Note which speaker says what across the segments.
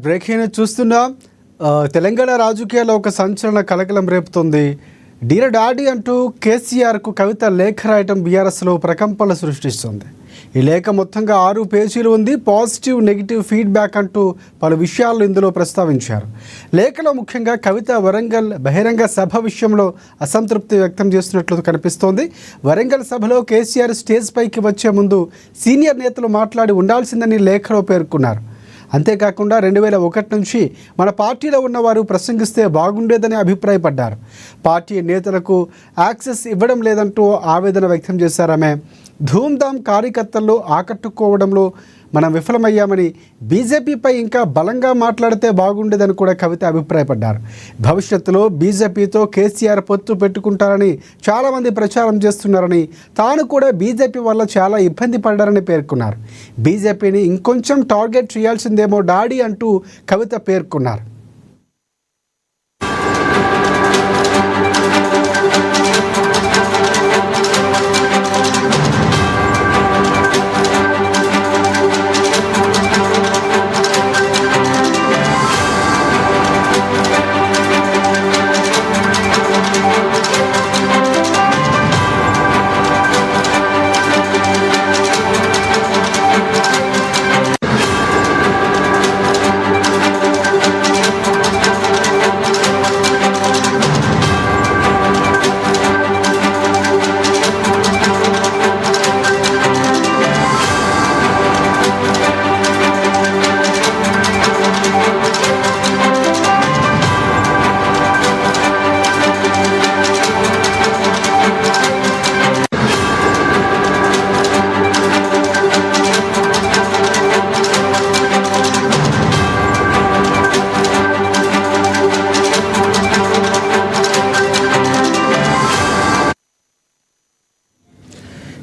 Speaker 1: Breaking news చూస్తున్నాం. తెలంగాణ రాజకీయాల్లో ఒక సంచలన కలకలం రేపుతుంది. డియర్ డాడీ అంటూ కేసీఆర్కు కవిత లేఖ రాయటం బీఆర్ఎస్లో ప్రకంపనలు సృష్టిస్తుంది. ఈ లేఖ మొత్తంగా 6 పేజీలు ఉంది. పాజిటివ్, నెగిటివ్ ఫీడ్బ్యాక్ అంటూ పలు విషయాలు ఇందులో ప్రస్తావించారు. లేఖలో ముఖ్యంగా కవిత వరంగల్ బహిరంగ సభ విషయంలో అసంతృప్తి వ్యక్తం చేస్తున్నట్లు కనిపిస్తోంది. వరంగల్ సభలో కేసీఆర్ స్టేజ్ పైకి వచ్చే ముందు సీనియర్ నేతలు మాట్లాడి ఉండాల్సిందని లేఖలో పేర్కొన్నారు. అంతేకాకుండా 2001 నుంచి మన పార్టీలో ఉన్నవారు ప్రసంగిస్తే బాగుండేదని అభిప్రాయపడ్డారు. పార్టీ నేతలకు యాక్సెస్ ఇవ్వడం లేదంటూ ఆవేదన వ్యక్తం చేశారు. ఆమె ధూమ్ధామ్ కార్యకర్తల్లో ఆకట్టుకోవడంలో మనం విఫలమయ్యామని, బీజేపీపై ఇంకా బలంగా మాట్లాడితే బాగుండేదని కూడా కవిత అభిప్రాయపడ్డారు. భవిష్యత్తులో బీజేపీతో కేసీఆర్ పొత్తు పెట్టుకుంటారని చాలామంది ప్రచారం చేస్తున్నారని, తాను కూడా బీజేపీ వల్ల చాలా ఇబ్బంది పడ్డారని పేర్కొన్నారు. బీజేపీని ఇంకొంచెం టార్గెట్ చేయాల్సిందేమో డాడీ అంటూ కవిత పేర్కొన్నారు.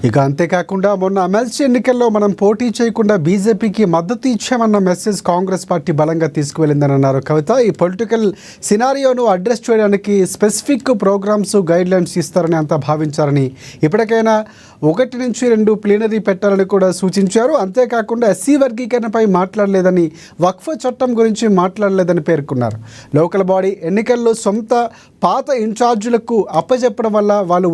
Speaker 1: ఇక అంతేకాకుండా మొన్న ఎమ్మెల్సీ ఎన్నికల్లో మనం పోటీ చేయకుండా బీజేపీకి మద్దతు ఇచ్చామన్న మెసేజ్ కాంగ్రెస్ పార్టీ బలంగా తీసుకువెళ్ళిందని అన్నారు కవిత. ఈ పొలిటికల్ సినారియోను అడ్రస్ చేయడానికి స్పెసిఫిక్ ప్రోగ్రామ్స్ గైడ్లైన్స్ ఇస్తారని అంతా భావించారని, ఇప్పటికైనా 1 నుంచి 2 ప్లీనరీ పెట్టాలని కూడా సూచించారు. అంతేకాకుండా ఎస్సీ వర్గీకరణపై మాట్లాడలేదని, వక్ఫ్ చట్టం గురించి మాట్లాడలేదని పేర్కొన్నారు. లోకల్ బాడీ ఎన్నికల్లో సొంత పాత ఇన్ఛార్జీలకు అప్పచెప్పడం వల్ల వాళ్ళు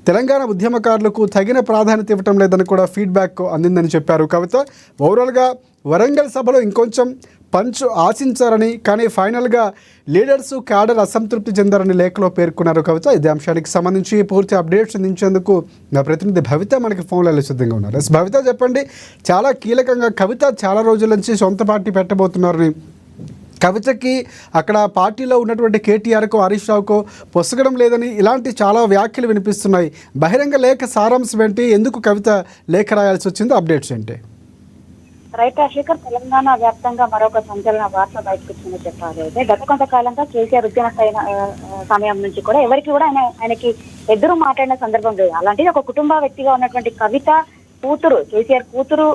Speaker 1: తెలంగాణ ఉద్యమకారులకు తగిన ప్రాధాన్యత ఇవ్వటం లేదని కూడా ఫీడ్బ్యాక్ అందిందని చెప్పారు కవిత. ఓవరాల్గా వరంగల్ సభలో ఇంకొంచెం పంచ్ ఆశించారని, కానీ ఫైనల్గా లీడర్స్ క్యాడర్ అసంతృప్తి చెందారని లేఖలో పేర్కొన్నారు కవిత. ఇదే అంశానికి సంబంధించి పూర్తి అప్డేట్స్ అందించేందుకు నా ప్రతినిధి భవిత మనకి ఫోన్లో సిద్ధంగా ఉన్నారు. భవిత, చెప్పండి, చాలా కీలకంగా కవిత చాలా రోజుల నుంచి సొంత పార్టీ పెట్టబోతున్నారని, కవితకి అక్కడ పార్టీలో ఉన్నటువంటి కేటీఆర్కో హరీష్ రావుకో పొసగడం లేదని ఇలాంటి చాలా వ్యాఖ్యలు వినిపిస్తున్నాయి. బహిరంగ లేఖ సారాంశం ఏంటి, ఎందుకు కవిత లేఖ రాయాల్సి వచ్చిందో అప్డేట్స్ ఏంటి?
Speaker 2: రైట్ రాజశేఖర్, తెలంగాణ వ్యాప్తంగా మరొక సంచలన వార్త బయటకు వచ్చిందని చెప్పాలి. అయితే గత కొంతకాలంగా కేసీఆర్ ఉద్యమ సమయం నుంచి కూడా ఎవరికి కూడా ఆయనకి ఎదురు మాట్లాడిన సందర్భం లేదు. అలాంటిది ఒక కుటుంబ వ్యక్తిగా ఉన్నటువంటి కవిత కూతురు, కేసీఆర్ కూతురు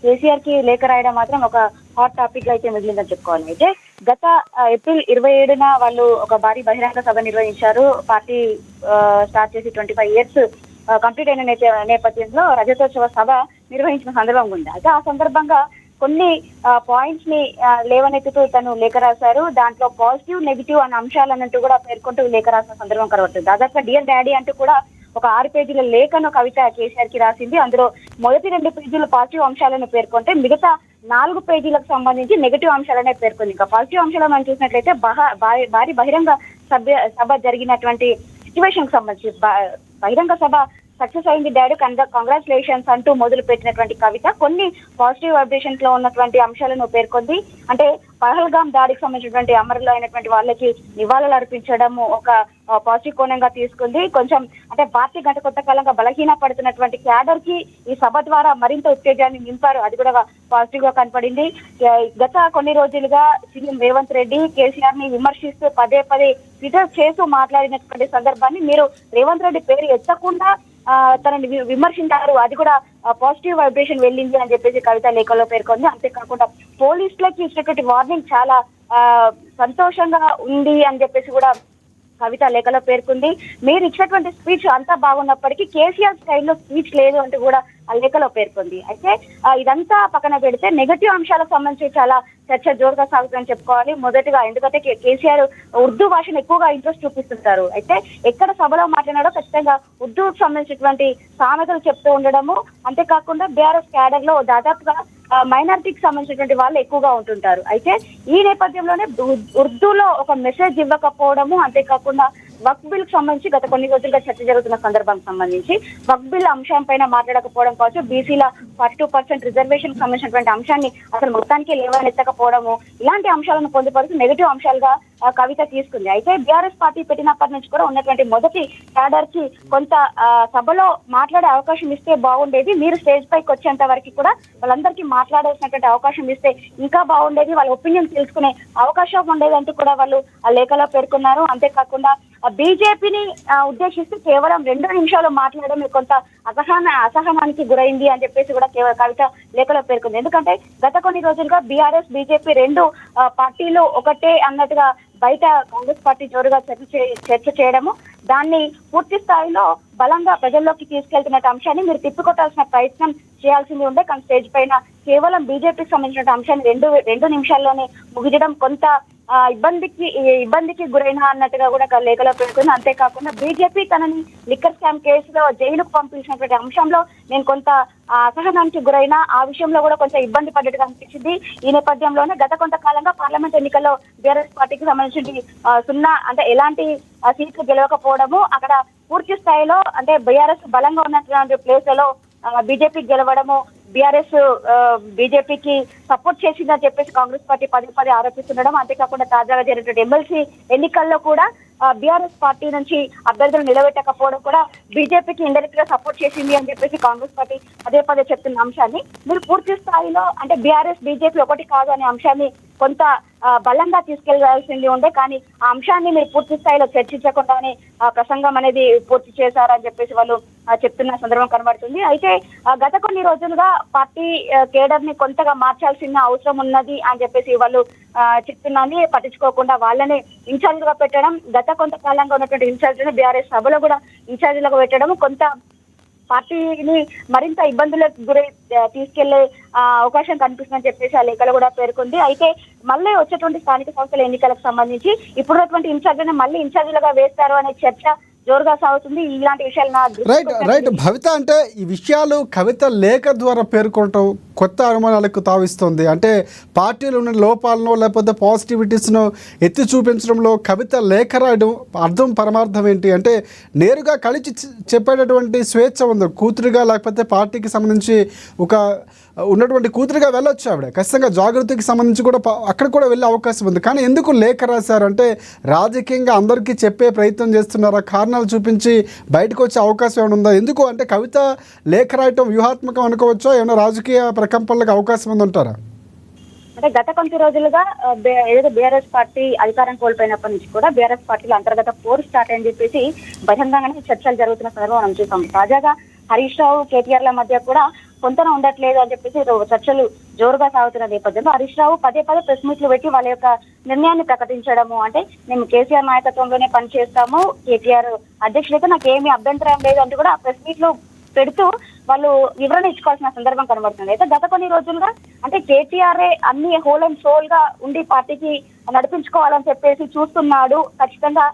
Speaker 2: కేసీఆర్ కి లేఖ రాయడం మాత్రం ఒక హాట్ టాపిక్ అయితే మిగిలిందని చెప్పుకోవాలి. అయితే గత ఏప్రిల్ 27న వాళ్ళు ఒక భారీ బహిరంగ సభ నిర్వహించారు. పార్టీ స్టార్ట్ చేసి 25 ఇయర్స్ కంప్లీట్ అయిన నేపథ్యంలో రజతోత్సవ సభ నిర్వహించిన సందర్భం ఉంది. అయితే ఆ సందర్భంగా కొన్ని పాయింట్స్ ని లేవనెత్తుతూ తను లేఖ రాశారు. దాంట్లో పాజిటివ్, నెగిటివ్ అనే అంశాలన్నట్టు కూడా పేర్కొంటూ లేఖ రాసిన సందర్భం కనబడుతుంది. దాదాపుగా డియర్ డాడీ అంటూ కూడా ఒక 6 పేజీల లేఖను కవిత కేసీఆర్ కి రాసింది. అందులో మొదటి 2 పేజీలు పాజిటివ్ అంశాలను పేర్కొంటే మిగతా 4 పేజీలకు సంబంధించి నెగిటివ్ అంశాలనే పేర్కొంది. ఇంకా పాజిటివ్ అంశాలను మనం చూసినట్లయితే భారీ బహిరంగ సభ జరిగినటువంటి సిచ్యువేషన్ కి సంబంధించి బహిరంగ సభ సక్సెస్ అయింది డాడీ, కంగ్రాచులేషన్స్ అంటూ మొదలు పెట్టినటువంటి కవిత కొన్ని పాజిటివ్ వైబ్రేషన్స్ లో ఉన్నటువంటి అంశాలను పేర్కొంది. అంటే పహల్గామ్ దాడికి సంబంధించినటువంటి అమరులు అయినటువంటి వాళ్ళకి నివాళులు అర్పించడం ఒక పాజిటివ్ కోణంగా తీసుకుంది. కొంచెం అంటే పార్టీ గత కొంతకాలంగా బలహీన పడుతున్నటువంటి క్యాడర్ కి ఈ సభ ద్వారా మరింత ఉత్తేజాన్ని నింపారు, అది కూడా పాజిటివ్ గా కనపడింది. గత కొన్ని రోజులుగా సీఎం రేవంత్ రెడ్డి కేసీఆర్ ని విమర్శిస్తూ పదే ట్విటర్ చేస్తూ మాట్లాడినటువంటి సందర్భాన్ని మీరు రేవంత్ రెడ్డి పేరు ఎత్తకుండా తనని విమర్శించారు, అది కూడా పాజిటివ్ వైబ్రేషన్ వెళ్ళింది అని చెప్పేసి కవిత లేఖలో పేర్కొంది. అంతేకాకుండా పోలీసులకి ఇచ్చినటువంటి వార్నింగ్ చాలా సంతోషంగా ఉంది అని చెప్పేసి కూడా కవిత లేఖలో పేర్కొంది. మీరు ఇచ్చినటువంటి స్పీచ్ అంతా బాగున్నప్పటికీ కేసీఆర్ స్టైల్లో స్పీచ్ లేదు అంటూ కూడా ఆ లేఖలో పేర్కొంది. అయితే ఇదంతా పక్కన పెడితే నెగటివ్ అంశాలకు సంబంధించి చాలా చర్చ జోరుగా సాగుతుందని చెప్పుకోవాలి. మొదటిగా ఎందుకంటే కేసీఆర్ ఉర్దూ భాషను ఎక్కువగా ఇంట్రెస్ట్ చూపిస్తుంటారు. అయితే ఎక్కడ సభలో మాట్లాడాడో ఖచ్చితంగా ఉర్దూకు సంబంధించినటువంటి సామెతలు చెప్తూ ఉండడము, అంతేకాకుండా బీఆర్ఎస్ క్యాడర్ లో దాదాపుగా మైనారిటీకి సంబంధించినటువంటి వాళ్ళు ఎక్కువగా ఉంటుంటారు. అయితే ఈ నేపథ్యంలోనే ఉర్దూలో ఒక మెసేజ్ ఇవ్వకపోవడము, అంతేకాకుండా వక్ఫ్ బిల్ కు సంబంధించి గత కొన్ని రోజులుగా చర్చ జరుగుతున్న సందర్భానికి సంబంధించి వక్ఫ్ బిల్ అంశం పైన మాట్లాడకపోవడం కావచ్చు, బీసీల 42% రిజర్వేషన్ సంబంధించినటువంటి అంశాన్ని అసలు మొత్తానికి లేవనెత్తకపోవడము, ఇలాంటి అంశాలను పొందుపరుస్తూ నెగిటివ్ అంశాలుగా కవిత తీసుకుంది. అయితే బీఆర్ఎస్ పార్టీ పెట్టినప్పటి నుంచి కూడా ఉన్నటువంటి మొదటి క్యాడర్ కి కొంత సభలో మాట్లాడే అవకాశం ఇస్తే బాగుండేది, మీరు స్టేజ్ పైకి వచ్చేంత వరకు కూడా వాళ్ళందరికీ మాట్లాడాల్సినటువంటి అవకాశం ఇస్తే ఇంకా బాగుండేది, వాళ్ళ ఒపీనియన్ తెలుసుకునే అవకాశం ఉండేది అంటూ కూడా వాళ్ళు ఆ లేఖలో పేర్కొన్నారు. అంతేకాకుండా బీజేపీని ఉద్దేశిస్తూ కేవలం 2 నిమిషాలు మాట్లాడడం కొంత అసహనానికి గురైంది అని చెప్పేసి కూడా కవిత లేఖలో పేర్కొంది. ఎందుకంటే గత కొన్ని రోజులుగా బీఆర్ఎస్ బీజేపీ 2 పార్టీలు ఒకటే అన్నట్టుగా బయట కాంగ్రెస్ పార్టీ జోరుగా చర్చ చేయడము, దాన్ని పూర్తి స్థాయిలో బలంగా ప్రజల్లోకి తీసుకెళ్తున్న అంశాన్ని మీరు తిప్పికొట్టాల్సిన ప్రయత్నం చేయాల్సింది ఉండే, కానీ స్టేజ్ పైన కేవలం బీజేపీకి సంబంధించిన అంశాన్ని 2 నిమిషాల్లోనే ముగించడం కొంత ఇబ్బందికి గురైన అన్నట్టుగా కూడా లేఖలో పేర్కొంది. అంతేకాకుండా బీజేపీ తనని లిక్కర్ స్కామ్ కేసులో జైలుకు పంపించినటువంటి అంశంలో నేను కొంత అసహనానికి గురైన ఆ విషయంలో కూడా కొంచెం ఇబ్బంది పడ్డట్టుగా అనిపించింది. ఈ నేపథ్యంలోనే గత కొంతకాలంగా పార్లమెంట్ ఎన్నికల్లో బీఆర్ఎస్ పార్టీకి సంబంధించి 0 అంటే ఎలాంటి సీట్లు గెలవకపోవడము, అక్కడ పూర్తి స్థాయిలో అంటే బీఆర్ఎస్ బలంగా ఉన్నటువంటి ప్లేస్లలో బీజేపీ గెలవడము, బీఆర్ఎస్ బీజేపీకి సపోర్ట్ చేసిందని చెప్పేసి కాంగ్రెస్ పార్టీ పదే ఆరోపిస్తుండడం, అంతేకాకుండా తాజాగా జరిగినటువంటి ఎమ్మెల్సీ ఎన్నికల్లో కూడా బీఆర్ఎస్ పార్టీ నుంచి అభ్యర్థులు నిలబెట్టకపోవడం కూడా బీజేపీకి ఇండైరెక్ట్ గా సపోర్ట్ చేసింది అని చెప్పేసి కాంగ్రెస్ పార్టీ పదే చెప్తున్న అంశాన్ని మీరు పూర్తి స్థాయిలో అంటే బీఆర్ఎస్ బీజేపీ ఒకటి కాదు అనే అంశాన్ని కొంత బలంగా తీసుకెళ్లాల్సింది ఉండే, కానీ ఆ అంశాన్ని మీరు పూర్తి స్థాయిలో చర్చించకుండానే ప్రసంగం అనేది పూర్తి చేశారని చెప్పేసి వాళ్ళు చెప్తున్న సందర్భం కనబడుతుంది. అయితే గత కొన్ని రోజులుగా పార్టీ కేడర్ ని కొంతగా మార్చాల్సిన అవసరం ఉన్నది అని చెప్పేసి వాళ్ళు చెప్తున్నారని పట్టించుకోకుండా వాళ్ళని ఇన్ఛార్జ్ గా పెట్టడం, గత కొంతకాలంగా ఉన్నటువంటి ఇన్ఛార్జ్ బీఆర్ఎస్ సభలో కూడా ఇన్ఛార్జీలుగా పెట్టడం కొంత పార్టీని మరింత ఇబ్బందులకు గురై తీసుకెళ్లే అవకాశం కనిపిస్తుందని చెప్పేసి ఆ లేఖలో కూడా పేర్కొంది. అయితే మళ్ళీ వచ్చేటువంటి స్థానిక సంస్థల ఎన్నికలకు సంబంధించి ఇప్పుడున్నటువంటి ఇన్ఛార్జీని మళ్ళీ ఇన్ఛార్జీలుగా వేస్తారు అనే చర్చ జోరుగా సాగుతుంది. ఇలాంటి విషయాలు
Speaker 1: రైట్ భవిత, అంటే ఈ విషయాలు కవిత లేఖ ద్వారా పేర్కొనటం కొత్త అనుమానాలకు తావిస్తుంది. అంటే పార్టీలో ఉన్న లోపాలను లేకపోతే పాజిటివిటీస్ను ఎత్తి చూపించడంలో కవిత లేఖ రాయడం అర్థం పరమార్థం ఏంటి? అంటే నేరుగా కలిసి చెప్పేటటువంటి స్వేచ్ఛ ఉంది, కూతురుగా లేకపోతే పార్టీకి సంబంధించి ఒక ఉన్నటువంటి కూతురుగా వెళ్ళొచ్చు ఆవిడ, ఖచ్చితంగా జాగృతికి సంబంధించి కూడా అక్కడ కూడా వెళ్ళే అవకాశం ఉంది. కానీ ఎందుకు లేఖ రాశారు? అంటే రాజకీయంగా అందరికీ చెప్పే ప్రయత్నం చేస్తున్నారా? కారణాలు చూపించి బయటకు వచ్చే అవకాశం ఏమైనా ఉందా? ఎందుకు అంటే కవిత లేఖ రాయటం వ్యూహాత్మకం అనుకోవచ్చా? ఏమైనా రాజకీయ ప్రకంపనలకు అవకాశం ఉందంటారా?
Speaker 2: అంటే గత కొన్ని రోజులుగా ఏదో బీఆర్ఎస్ పార్టీ అధికారం కోల్పోయినప్పటి నుంచి కూడా బీఆర్ఎస్ పార్టీలో అంతర్గత పోరు స్టార్ట్ అని చెప్పేసి బహిరంగంగానే చర్చలు జరుగుతున్న సందర్భం మనం చూసాం. తాజాగా హరీష్ రావు కేటీఆర్ల మధ్య కూడా పొంతన ఉండట్లేదు అని చెప్పేసి చర్చలు జోరుగా సాగుతున్న నేపథ్యంలో హరీష్ రావు పదే ప్రెస్ మీట్లు పెట్టి వాళ్ళ యొక్క నిర్ణయాన్ని ప్రకటించడము, అంటే మేము కేసీఆర్ నాయకత్వంలోనే పనిచేస్తాము, కేటీఆర్ అధ్యక్షులైతే నాకు ఏమీ అభ్యంతరం లేదు అంటూ కూడా ప్రెస్ మీట్లు పెడుతూ వాళ్ళు వివరణ ఇచ్చుకోవాల్సిన సందర్భం కనబడుతుంది. అయితే గత కొన్ని రోజులుగా అంటే కేటీఆర్ఏ అన్ని హోల్ అండ్ సోల్ గా ఉండి పార్టీకి నడిపించుకోవాలని చెప్పేసి చూస్తున్నాడు, ఖచ్చితంగా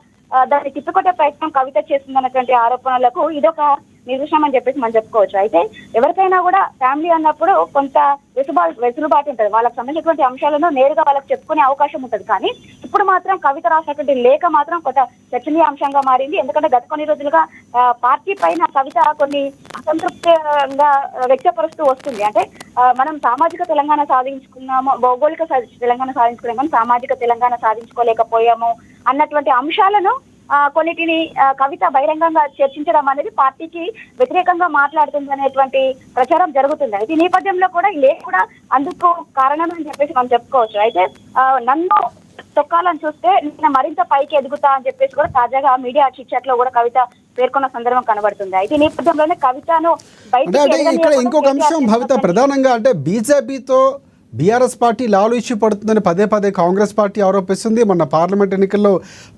Speaker 2: దాన్ని తిప్పికొట్టే ప్రయత్నం కవిత చేస్తుందన్నటువంటి ఆరోపణలకు ఇదొక నిదర్శనం అని చెప్పేసి మనం చెప్పుకోవచ్చు. అయితే ఎవరికైనా కూడా ఫ్యామిలీ అన్నప్పుడు కొంత వెసులుబాటు ఉంటుంది, వాళ్ళకి సంబంధించినటువంటి అంశాలను నేరుగా వాళ్ళకి చెప్పుకునే అవకాశం ఉంటుంది. కానీ ఇప్పుడు మాత్రం కవిత రాసినటువంటి లేఖ మాత్రం కొంత చర్చనీయ అంశంగా మారింది. ఎందుకంటే గత కొన్ని రోజులుగా పార్టీ పైన కవిత కొన్ని అసంతృప్తిగా వ్యక్తపరుస్తూ వస్తుంది. అంటే మనం సామాజిక తెలంగాణ సాధించుకున్నాము, భౌగోళిక తెలంగాణ సాధించుకున్నాము, కానీ సామాజిక తెలంగాణ సాధించుకోలేకపోయాము అన్నటువంటి అంశాలను కొన్నిటిని కవిత బహిరంగంగా చర్చించడం అనేది పార్టీకి వ్యతిరేకంగా మాట్లాడుతుంది అనేటువంటి ప్రచారం జరుగుతుంది. అయితే ఈ నేపథ్యంలో కూడా ఈ లేఖ కూడా అందుకు కారణం అని చెప్పేసి మనం చెప్పుకోవచ్చు. అయితే నన్ను తొక్కాలని చూస్తే నేను మరింత పైకి ఎదుగుతా అని చెప్పేసి కూడా తాజాగా మీడియా చిట్చాట్ లో కూడా కవిత పేర్కొన్న సందర్భం కనబడుతుంది. అయితే ఈ నేపథ్యంలోనే కవితను
Speaker 1: ఇక్కడ ఇంకొక అంశం భవిత ప్రధానంగా అంటే బీజేపీతో బీఆర్ఎస్ పార్టీ లాలూచి పడుతుందని పదే పదే కాంగ్రెస్ పార్టీ ఆరోపిస్తుంది. మొన్న పార్లమెంట్ ఎన్నికల్లో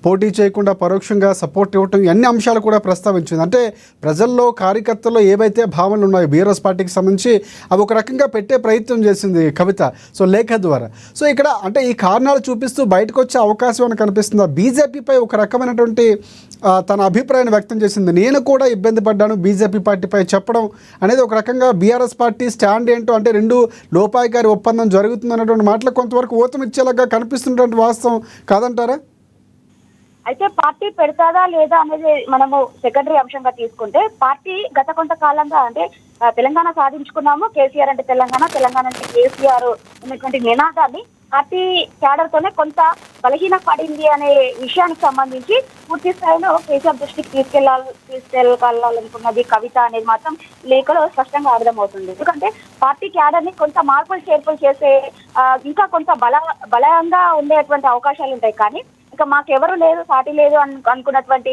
Speaker 1: పోటీ చేయకుండా పరోక్షంగా సపోర్ట్ ఇవ్వటం అన్ని అంశాలు కూడా ప్రస్తావించింది. అంటే ప్రజల్లో కార్యకర్తల్లో ఏవైతే భావనలు ఉన్నాయో బీఆర్ఎస్ పార్టీకి సంబంధించి అవి ఒక రకంగా పెట్టే ప్రయత్నం చేసింది కవిత, సో లేఖ ద్వారా. సో ఇక్కడ అంటే ఈ కారణాలు చూపిస్తూ బయటకు వచ్చే అవకాశం అని కనిపిస్తుంది. బీజేపీపై ఒక రకమైనటువంటి తన అభిప్రాయాన్ని వ్యక్తం చేసింది. నేను కూడా ఇబ్బంది పడ్డాను బీజేపీ పార్టీపై చెప్పడం అనేది ఒక రకంగా బీఆర్ఎస్ పార్టీ స్టాండ్ ఏంటో, అంటే రెండు లోపాయికారి ఒప్పందం జరుగుతుంది అన్నటువంటి మాటలు కొంతవరకు ఊతం ఇచ్చేలాగా కనిపిస్తున్నటువంటి వాస్తవం కాదంటారా?
Speaker 2: అయితే పార్టీ పెడతాదా లేదా అనేది మనము సెకండరీ అంశంగా తీసుకుంటే, పార్టీ గత కొంతకాలంగా అంటే తెలంగాణ సాధించుకున్నాము, కేసీఆర్ అంటే తెలంగాణ, తెలంగాణ అంటే కేసీఆర్ ఉన్నటువంటి నినాదాన్ని పార్టీ క్యాడర్ తోనే కొంత బలహీన పడింది అనే విషయానికి సంబంధించి పూర్తి స్థాయిలో కేసీఆర్ దృష్టికి తీసుకెళ్లాలనుకున్నది కవిత అనేది మాత్రం లేఖలో స్పష్టంగా అర్థమవుతుంది. ఎందుకంటే పార్టీ క్యాడర్ ని కొంత మార్పులు చేర్పులు చేసే ఇంకా కొంత బలంగా ఉండేటువంటి అవకాశాలు ఉంటాయి. కానీ ఇంకా మాకెవరు లేదు, సాటి లేదు అనుకున్నటువంటి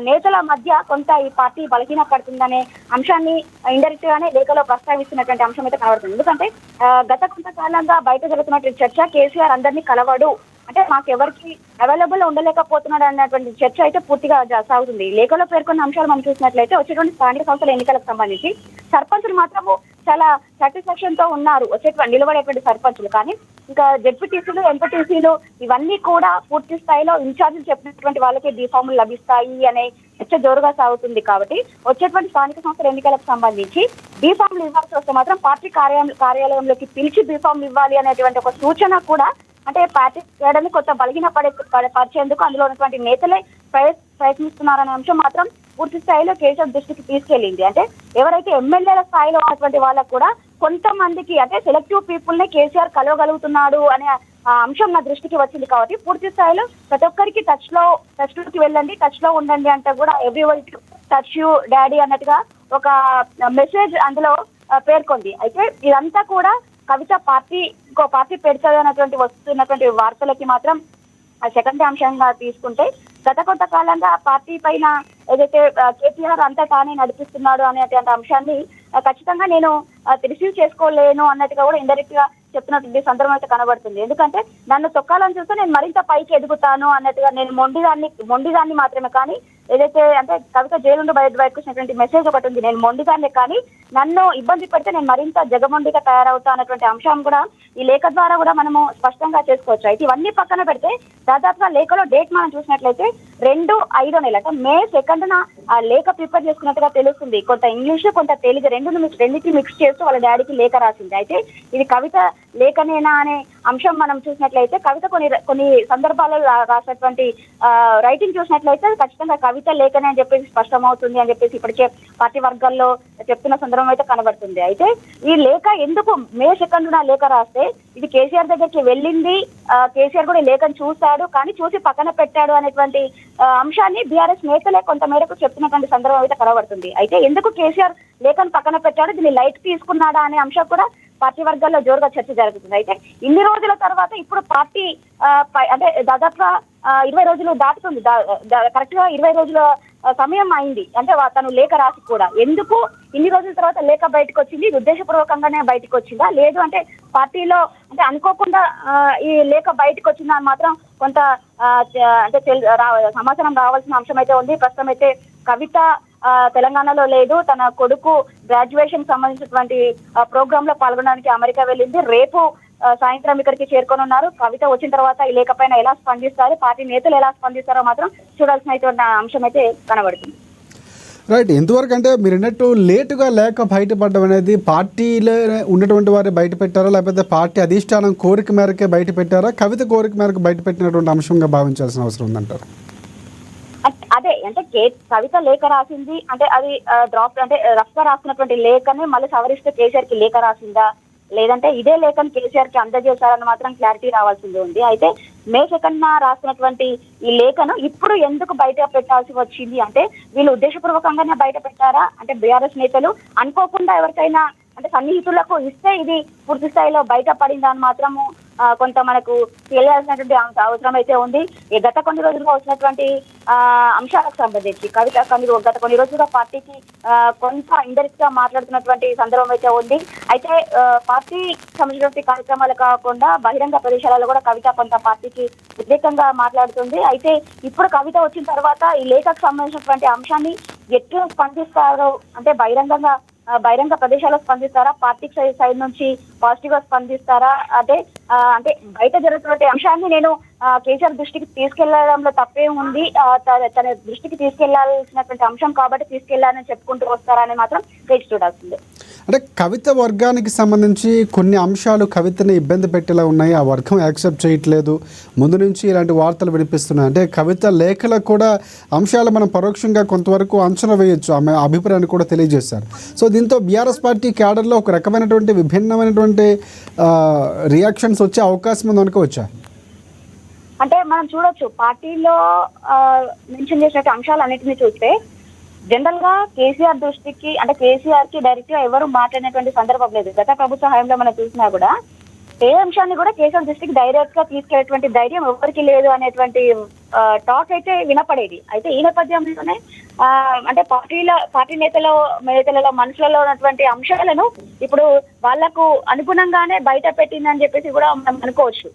Speaker 2: నేతల మధ్య కొంత ఈ పార్టీ బలహీన పడుతుందనే అంశాన్ని ఇండైరెక్ట్ గానే లేఖలో ప్రస్తావిస్తున్నటువంటి అంశం అయితే కనబడుతుంది. ఎందుకంటే గత కొంతకాలంగా బయట జరుగుతున్నటువంటి చర్చ, కేసీఆర్ అందరినీ కలవడు అంటే మాకెవరికి అవైలబుల్ ఉండలేకపోతున్నాడు అన్నటువంటి చర్చ అయితే పూర్తిగా సాగుతుంది. లేఖలో పేర్కొన్న అంశాలు మనం చూసినట్లయితే వచ్చేటువంటి స్థానిక సంస్థల ఎన్నికలకు సంబంధించి సర్పంచులు మాత్రము చాలా సాటిస్ఫాక్షన్ తో ఉన్నారు, వచ్చేటువంటి నిలబడేటువంటి సర్పంచులు. కానీ ఇంకా జెడ్పీటీసీలు, ఎంపీటీసీలు ఇవన్నీ కూడా పూర్తి స్థాయిలో ఇన్ఛార్జీలు చెప్పినటువంటి వాళ్ళకి బీఫామ్లు లభిస్తాయి అనే చర్చ జోరుగా సాగుతుంది. కాబట్టి వచ్చేటువంటి స్థానిక సంస్థల ఎన్నికలకు సంబంధించి బీఫామ్లు ఇవ్వాల్సి వస్తే మాత్రం పార్టీ కార్యాలయంలోకి పిలిచి బీఫామ్లు ఇవ్వాలి అనేటువంటి ఒక సూచన కూడా అంటే పార్టీ చేయడాన్ని కొంత బలహీన పరిచేందుకు అందులో ఉన్నటువంటి నేతలే ప్రయత్నిస్తున్నారనే అంశం మాత్రం పూర్తి స్థాయిలో కేసీఆర్ దృష్టికి తీసుకెళ్లింది. అంటే ఎవరైతే ఎమ్మెల్యేల స్థాయిలో ఉన్నటువంటి వాళ్ళకు కూడా కొంతమందికి అంటే సెలెక్టివ్ పీపుల్ నే కేసీఆర్ కలవగలుగుతున్నాడు అనే అంశం నా దృష్టికి వచ్చింది. కాబట్టి పూర్తి స్థాయిలో ప్రతి ఒక్కరికి టచ్ లోకి వెళ్ళండి, టచ్ లో ఉండండి అంటే కూడా ఎవ్రీవన్ టచ్ యూ డాడీ అన్నట్టుగా ఒక మెసేజ్ అందులో పేర్కొంది. అయితే ఇదంతా కూడా కవిత ఇంకో పార్టీ పెడతాది అన్నటువంటి వస్తున్నటువంటి వార్తలకి మాత్రం సెకండ్ అంశంగా తీసుకుంటే, గత కొంతకాలంగా పార్టీ పైన ఏదైతే కేటీఆర్ అంతా తానే నడిపిస్తున్నాడు అనేటువంటి అంశాన్ని ఖచ్చితంగా నేను రిసీవ్ చేసుకోలేను అన్నట్టుగా కూడా ఇండైరెక్ట్ గా చెప్తున్నటువంటి సందర్భం అయితే కనబడుతుంది. ఎందుకంటే నన్ను తొక్కాలని చూస్తే నేను మరింత పైకి ఎదుగుతాను అన్నట్టుగా, నేను మొండిదాన్ని మాత్రమే, కానీ ఏదైతే అంటే కవిత జైలు నుండి బయటకు వచ్చినటువంటి మెసేజ్ ఒకటి ఉంది, నేను మొండిదాన్నే కానీ నన్ను ఇబ్బంది పెడితే నేను మరింత జగమొండిగా తయారవుతా అన్నటువంటి అంశం కూడా ఈ లేఖ ద్వారా కూడా మనము స్పష్టంగా చేసుకోవచ్చు. అయితే ఇవన్నీ పక్కన పెడితే దాదాపుగా లేఖలో డేట్ మనం చూసినట్లయితే 2/5 అంటే May 2న ఆ లేఖ ప్రిపేర్ చేసుకున్నట్టుగా తెలుస్తుంది. కొంత ఇంగ్లీష్, కొంత తెలుగు రెండింటిని మిక్స్ చేస్తూ వాళ్ళ డాడీకి లేఖ రాసింది. అయితే ఇది కవిత లేఖనేనా అనే అంశం మనం చూసినట్లయితే, కవిత కొన్ని సందర్భాలలో రాసినటువంటి రైటింగ్ చూసినట్లయితే ఖచ్చితంగా కవిత లేఖనే అని చెప్పేసి స్పష్టమవుతుంది అని చెప్పేసి ఇప్పటికే పార్టీ వర్గాల్లో చెప్తున్న సందర్భం అయితే కనబడుతుంది. అయితే ఈ లేఖ ఎందుకు May 2న లేఖ రాస్తే ఇది కేసీఆర్ దగ్గరికి వెళ్ళింది, కేసీఆర్ కూడా ఈ లేఖను చూశాడు కానీ చూసి పక్కన పెట్టాడు అనేటువంటి అంశాన్ని బీఆర్ఎస్ నేతలే కొంత మేరకు చెప్తున్నటువంటి సందర్భం అయితే కనబడుతుంది. అయితే ఎందుకు కేసీఆర్ లేఖను పక్కన పెట్టాడు, దీన్ని లైట్ తీసుకున్నాడా అనే అంశం కూడా పార్టీ వర్గాల్లో జోరుగా చర్చ జరుగుతుంది. అయితే ఇన్ని రోజుల తర్వాత ఇప్పుడు పార్టీ అంటే దాదాపుగా 20 రోజులు దాటుతుంది, కరెక్ట్ గా 20 రోజుల సమయం అయింది. అంటే తను లేఖ రాసి కూడా ఎందుకు ఇన్ని రోజుల తర్వాత లేఖ బయటకు వచ్చింది, ఉద్దేశపూర్వకంగానే బయటకు వచ్చిందా, లేదు అంటే పార్టీలో అంటే అనుకోకుండా ఈ లేఖ బయటకు వచ్చిందా అని మాత్రం కొంత అంటే సమాచారం రావాల్సిన అంశం అయితే ఉంది. ప్రస్తుతం అయితే కవిత తెలంగాణలో లేదు, తన కొడుకు గ్రాడ్యుయేషన్ సంబంధించినటువంటి ప్రోగ్రామ్ లో పాల్గొనడానికి అమెరికా వెళ్ళింది. రేపు సాయంత్రం ఇక్కడికి చేరుకోనున్నారు. కవిత వచ్చిన తర్వాత ఈ లేఖ పైన ఎలా స్పందిస్తారు, పార్టీ నేతలు ఎలా స్పందిస్తారో మాత్రం చూడాల్సిన అంశం అయితే కనబడుతుంది.
Speaker 1: రైట్, ఎంతవరకు అంటే మీరు అన్నట్టు లేటుగా లేక బయటపడడం అనేది పార్టీలో ఉన్నటువంటి వారు బయట పెట్టారా, లేకపోతే పార్టీ అధిష్టానం కోరిక మేరకే బయట పెట్టారా, కవిత కోరిక మేరకు బయట పెట్టినటువంటి అంశంగా భావించాల్సిన అవసరం ఉందంటారు?
Speaker 2: అదే అంటే కవిత లేఖ రాసింది అంటే అది డ్రాఫ్ట్ అంటే రఫ్ గా రాసినటువంటి లేఖని మళ్ళీ సవరిస్తే కేసీఆర్ కి లేఖ రాసిందా, లేదంటే ఇదే లేఖను కేసీఆర్ కి అందజేశారని మాత్రం క్లారిటీ రావాల్సింది ఉంది. అయితే May 2న రాసినటువంటి ఈ లేఖను ఇప్పుడు ఎందుకు బయట పెట్టాల్సి వచ్చింది అంటే, వీళ్ళు ఉద్దేశపూర్వకంగానే బయట పెట్టారా అంటే బీఆర్ఎస్ నేతలు అనుకోకుండా ఎవరికైనా అంటే సన్నిహితులకు ఇస్తే ఇది పూర్తి స్థాయిలో బయట పడిందా అని మాత్రము కొంత మనకు తెలియాల్సినటువంటి అవసరం అయితే ఉంది. ఈ గత కొన్ని రోజులుగా వచ్చినటువంటి అంశాలకు సంబంధించి కవిత గత కొన్ని రోజులుగా పార్టీకి కొంత ఇండైరెక్ట్ గా మాట్లాడుతున్నటువంటి సందర్భం అయితే ఉంది. అయితే పార్టీ సంబంధించినటువంటి కార్యక్రమాలు కాకుండా బహిరంగ ప్రదేశాలలో కూడా కవిత కొంత పార్టీకి వ్యతిరేకంగా మాట్లాడుతుంది. అయితే ఇప్పుడు కవిత వచ్చిన తర్వాత ఈ లేఖకు సంబంధించినటువంటి అంశాన్ని ఎట్లా స్పందిస్తారో, అంటే బహిరంగ ప్రదేశాల్లో స్పందిస్తారా, పార్టీ సైడ్ నుంచి పాజిటివ్ గా స్పందిస్తారా, అంటే బయట జరుగుతున్న అంశాన్ని నేను కేసీఆర్ దృష్టికి తీసుకెళ్లడంలో తప్పే ఉంది, తన దృష్టికి తీసుకెళ్లాల్సినటువంటి అంశం కాబట్టి తీసుకెళ్లాలని చెప్పుకుంటూ వస్తారా అని మాత్రం వేచి చూడాల్సిందే.
Speaker 1: అంటే కవిత వర్గానికి సంబంధించి కొన్ని అంశాలు కవితని ఇబ్బంది పెట్టేలా ఉన్నాయి, ఆ వర్గం యాక్సెప్ట్ చేయట్లేదు, ముందు నుంచి ఇలాంటి వార్తలు వినిపిస్తున్నాయి. అంటే కవిత లేఖలకు కూడా అంశాలు మనం పరోక్షంగా కొంతవరకు అంచనా వేయొచ్చు, ఆమె అభిప్రాయాన్ని కూడా తెలియజేశారు. సో దీంతో బీఆర్ఎస్ పార్టీ క్యాడర్లో ఒక రకమైనటువంటి విభిన్నమైనటువంటి రియాక్షన్స్ వచ్చే అవకాశం ఉంది అనుకోవచ్చా?
Speaker 2: అంటే మనం చూడొచ్చు పార్టీలో మెన్షన్ చేసిన అంశాలన్నింటినీ చూస్తే జనరల్ గా కేసీఆర్ దృష్టికి, అంటే కేసీఆర్ కి డైరెక్ట్ గా ఎవరు మాట్లాడినటువంటి సందర్భం లేదు. గత ప్రభుత్వ హయాంలో మనం చూసినా కూడా ఏ అంశాన్ని కూడా కేసీఆర్ దృష్టికి డైరెక్ట్ గా తీసుకెళ్లేటువంటి ధైర్యం ఎవరికి లేదు అనేటువంటి టాక్ అయితే వినపడేది. అయితే ఈ నేపథ్యంలోనే అంటే పార్టీ నేతలలో మనసులలో ఉన్నటువంటి అంశాలను ఇప్పుడు వాళ్లకు అనుగుణంగానే బయట పెట్టిందని చెప్పేసి కూడా మనం అనుకోవచ్చు.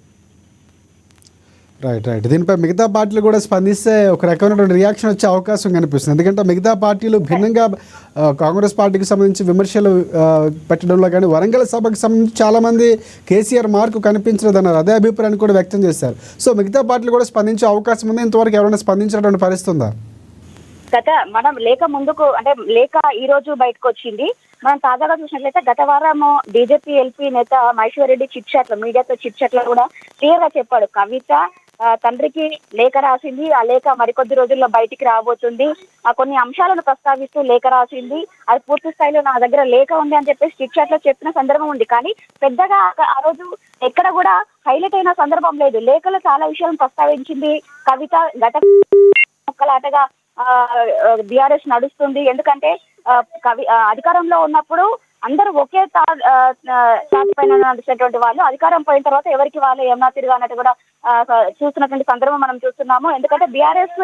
Speaker 1: రైట్. దీనిపై మిగతా పార్టీలు కూడా స్పందిస్తే ఒక రకమైనటువంటి రియాక్షన్ వచ్చే అవకాశం కనిపిస్తుంది. ఎందుకంటే మిగతా పార్టీలు భిన్నంగా కాంగ్రెస్ పార్టీకి సంబంధించి విమర్శలు పెట్టడంలో కానీ వరంగల్ సభకు సంబంధించి చాలామంది కేసీఆర్ మార్కు కనిపించలేదన్నారు, అదే అభిప్రాయాన్ని కూడా వ్యక్తం చేశారు. సో మిగతా పార్టీలు కూడా స్పందించే అవకాశం ఉంది. ఇంతవరకు ఎవరైనా స్పందించినటువంటి పరిస్థితి ఉందా?
Speaker 2: మనం లేఖ ఈ రోజు బయటకు వచ్చింది. మనం తాజాగా చూసినట్లయితే గత వారం బీజేపీ ఎల్పీ నేత మహేశ్వర్ రెడ్డి మీడియాతో చిట్ చాట్లో కూడా క్లియర్ గా చెప్పాడు, కవిత తండ్రికి లేఖ రాసింది, ఆ లేఖ మరికొద్ది రోజుల్లో బయటికి రాబోతుంది, కొన్ని అంశాలను ప్రస్తావిస్తూ లేఖ రాసింది, అది పూర్తి స్థాయిలో నా దగ్గర లేఖ ఉంది అని చెప్పేసి చిట్ చాట్ లో చెప్పిన సందర్భం ఉంది. కానీ పెద్దగా ఆ రోజు ఎక్కడ కూడా హైలైట్ అయిన సందర్భం లేదు. లేఖలో చాలా విషయాలను ప్రస్తావించింది కవిత. గత మొక్కలాటగా బీఆర్ఎస్ నడుస్తుంది. ఎందుకంటే అధికారంలో ఉన్నప్పుడు అందరూ ఒకే తాటి పైన నడిచేటువంటి వాళ్ళు, అధికారం పోయిన తర్వాత ఎవరికి వాళ్ళు ఏమన్నా తిరిగి అన్నట్టు కూడా చూస్తున్నటువంటి సందర్భం మనం చూస్తున్నాము. ఎందుకంటే బీఆర్ఎస్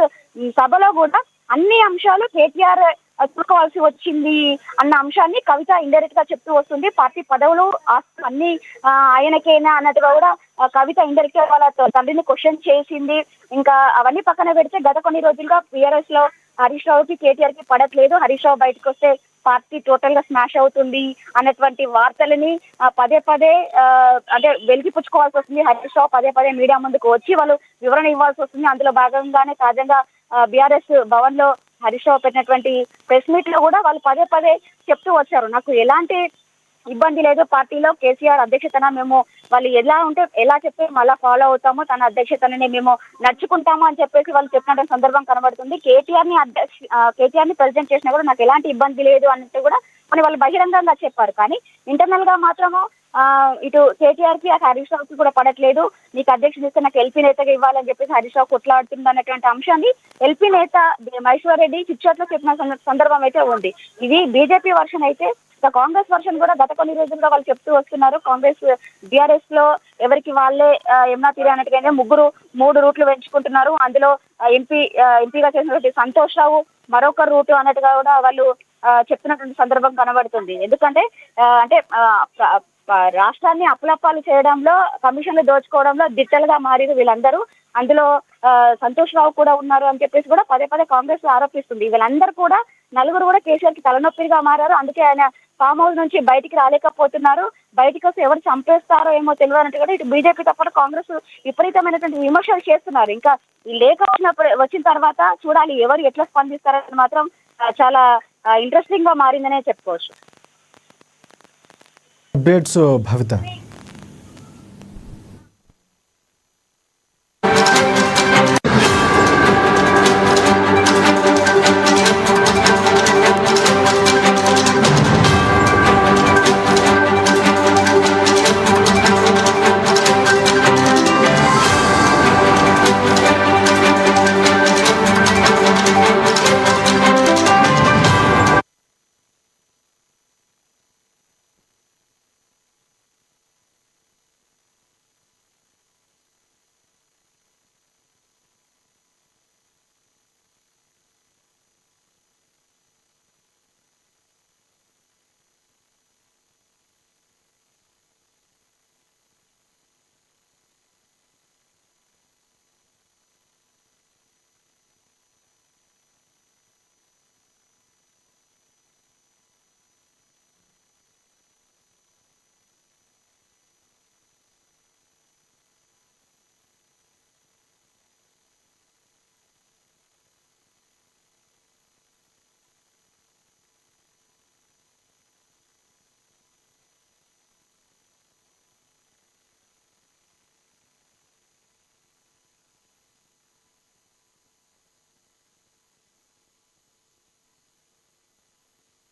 Speaker 2: సభలో కూడా అన్ని అంశాలు కేటీఆర్ చూసుకోవాల్సి వచ్చింది అన్న అంశాన్ని కవిత ఇండైరెక్ట్ గా చెప్తూ వస్తుంది. పార్టీ పదవులు ఆస్తులు అన్ని ఆయనకేనా అన్నట్టుగా కూడా కవిత ఇండైరెక్ట్ గా వాళ్ళ తండ్రిని క్వశ్చన్ చేసింది. ఇంకా అవన్నీ పక్కన పెడితే గత కొన్ని రోజులుగా బీఆర్ఎస్ లో హరీష్ రావుకి కేటీఆర్ కి పడట్లేదు, హరీష్ రావు బయటకు వస్తే పార్టీ టోటల్ గా స్మాష్ అవుతుంది అన్నటువంటి వార్తలని పదే అంటే వెలిగిపుచ్చుకోవాల్సి వస్తుంది. హరీష్ రావు పదే మీడియా ముందుకు వచ్చి వాళ్ళు వివరణ ఇవ్వాల్సి వస్తుంది. అందులో భాగంగానే తాజాగా బీఆర్ఎస్ భవన్ లో హరీష్ రావు పెట్టినటువంటి ప్రెస్ మీట్ లో కూడా వాళ్ళు పదే చెప్తూ వచ్చారు, నాకు ఎలాంటి ఇబ్బంది లేదు, పార్టీలో కేసీఆర్ అధ్యక్షతన మేము వాళ్ళు ఎలా చెప్తే మళ్ళా ఫాలో అవుతామో తన అధ్యక్షతనే మేము నడుచుకుంటాము అని చెప్పేసి వాళ్ళు చెప్పిన సందర్భం కనబడుతుంది. కేటీఆర్ ని ప్రెసిడెంట్ చేసినా కూడా నాకు ఎలాంటి ఇబ్బంది లేదు అన్నట్టు కూడా వాళ్ళు బహిరంగంగా చెప్పారు. కానీ ఇంటర్నల్ గా మాత్రము ఇటు కేటీఆర్ కి హరీష్ రావుకి కూడా పడట్లేదు, నీకు అధ్యక్షుడు ఇస్తే నాకు ఎల్పీ నేతగా ఇవ్వాలని చెప్పేసి హరీష్ రావు కొట్లాడుతుంది అన్నటువంటి అంశాన్ని ఎల్పీ నేత మహేశ్వర్ రెడ్డి చిట్ చాట్ లో చెప్పిన సందర్భం అయితే ఉంది. ఇది బీజేపీ వర్షన్ అయితే కాంగ్రెస్ వర్షన్ కూడా గత కొన్ని రోజులుగా వాళ్ళు చెప్తూ వస్తున్నారు. కాంగ్రెస్ బీఆర్ఎస్ లో ఎవరికి వాళ్ళే ఏమన్నా తీరే అన్నట్టుగా మూడు రూట్లు పెంచుకుంటున్నారు. అందులో ఎంపీగా చేసినటువంటి సంతోష్ రావు మరొక రూటు అన్నట్టుగా కూడా వాళ్ళు చెప్తున్నటువంటి సందర్భం కనబడుతుంది. ఎందుకంటే రాష్ట్రాన్ని అప్పులప్పాలు చేయడంలో, కమిషన్లు దోచుకోవడంలో దిట్టలుగా మారిరు వీళ్ళందరూ. అందులో సంతోష్ రావు కూడా ఉన్నారు అని చెప్పేసి కూడా పదే కాంగ్రెస్ ఆరోపిస్తుంది. వీళ్ళందరూ కూడా నలుగురు కూడా కేసీఆర్ కి తలనొప్పిగా మారారు. అందుకే ఆయన ఫామ్ హౌస్ నుంచి బయటికి రాలేకపోతున్నారు. బయటికి వస్తే ఎవరు చంపేస్తారో ఏమో తెలియనట్టు కూడా ఇటు బీజేపీతో పాటు కాంగ్రెస్ విపరీతమైనటువంటి విమర్శలు చేస్తున్నారు. ఇంకా ఈ లేఖ వచ్చిన తర్వాత చూడాలి ఎవరు ఎట్లా స్పందిస్తారని మాత్రం చాలా ఇంట్రెస్టింగ్ గా మారిందనే చెప్పుకోవచ్చు.
Speaker 1: అప్డేట్స్ భవిత.